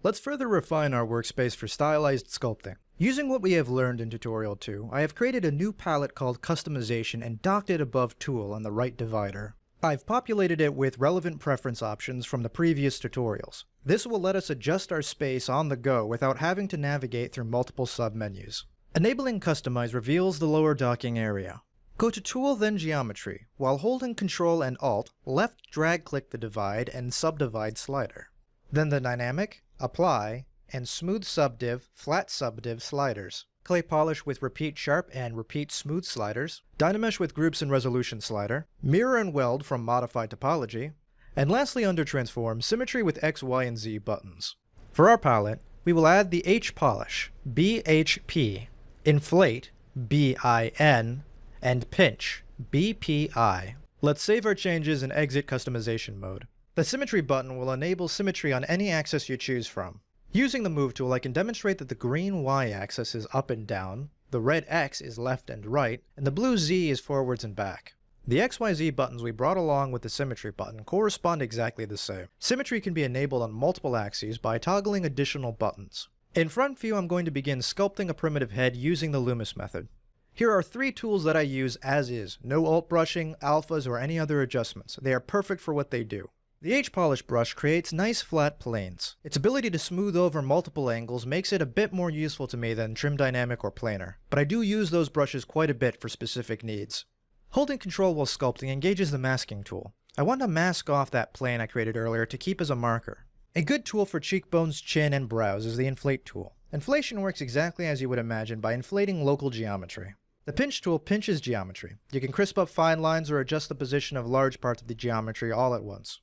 Let's further refine our workspace for stylized sculpting. Using what we have learned in Tutorial 2, I have created a new palette called Customization and docked it above Tool on the right divider. I've populated it with relevant preference options from the previous tutorials. This will let us adjust our space on the go without having to navigate through multiple submenus. Enabling Customize reveals the lower docking area. Go to Tool, then Geometry. While holding Ctrl and Alt, left drag-click the Divide and Subdivide slider. Then the Dynamic, Apply, and Smooth Subdiv, Flat Subdiv sliders. Clay Polish with Repeat Sharp and Repeat Smooth sliders. Dynamesh with Groups and Resolution slider. Mirror and Weld from Modify Topology. And lastly, under Transform, Symmetry with X, Y, and Z buttons. For our palette, we will add the H-Polish, BHP, Inflate, BIN, and Pinch, BPI. Let's save our changes and exit customization mode. The Symmetry button will enable symmetry on any axis you choose from. Using the Move tool, I can demonstrate that the green Y-axis is up and down, the red X is left and right, and the blue Z is forwards and back. The XYZ buttons we brought along with the Symmetry button correspond exactly the same. Symmetry can be enabled on multiple axes by toggling additional buttons. In front view, I'm going to begin sculpting a primitive head using the Loomis method. Here are 3 tools that I use as is. No alt brushing, alphas, or any other adjustments. They are perfect for what they do. The H-Polish brush creates nice flat planes. Its ability to smooth over multiple angles makes it a bit more useful to me than Trim Dynamic or Planar, but I do use those brushes quite a bit for specific needs. Holding Ctrl while sculpting engages the Masking tool. I want to mask off that plane I created earlier to keep as a marker. A good tool for cheekbones, chin, and brows is the Inflate tool. Inflation works exactly as you would imagine by inflating local geometry. The Pinch tool pinches geometry. You can crisp up fine lines or adjust the position of large parts of the geometry all at once.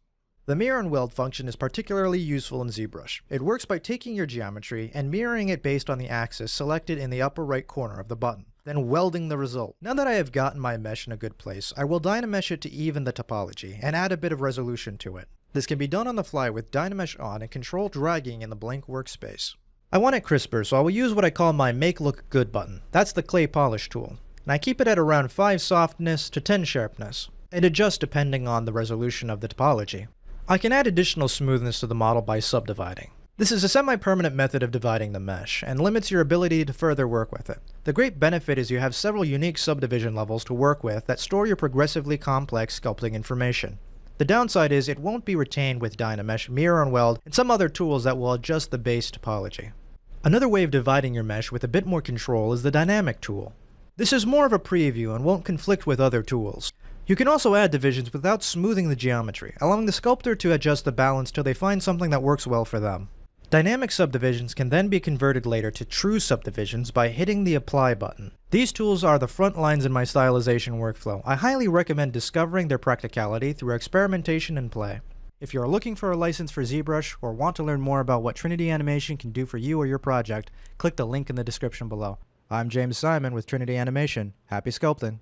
The Mirror and Weld function is particularly useful in ZBrush. It works by taking your geometry and mirroring it based on the axis selected in the upper right corner of the button, then welding the result. Now that I have gotten my mesh in a good place, I will Dynamesh it to even the topology and add a bit of resolution to it. This can be done on the fly with Dynamesh on and control dragging in the blank workspace. I want it crisper, so I will use what I call my Make Look Good button. That's the Clay Polish tool, and I keep it at around 5 softness to 10 sharpness, and adjust depending on the resolution of the topology. I can add additional smoothness to the model by subdividing. This is a semi-permanent method of dividing the mesh, and limits your ability to further work with it. The great benefit is you have several unique subdivision levels to work with that store your progressively complex sculpting information. The downside is it won't be retained with Dynamesh, Mirror and Weld, and some other tools that will adjust the base topology. Another way of dividing your mesh with a bit more control is the Dynamic tool. This is more of a preview and won't conflict with other tools. You can also add divisions without smoothing the geometry, allowing the sculptor to adjust the balance till they find something that works well for them. Dynamic subdivisions can then be converted later to true subdivisions by hitting the Apply button. These tools are the front lines in my stylization workflow. I highly recommend discovering their practicality through experimentation and play. If you are looking for a license for ZBrush or want to learn more about what Trinity Animation can do for you or your project, click the link in the description below. I'm James Simon with Trinity Animation. Happy sculpting!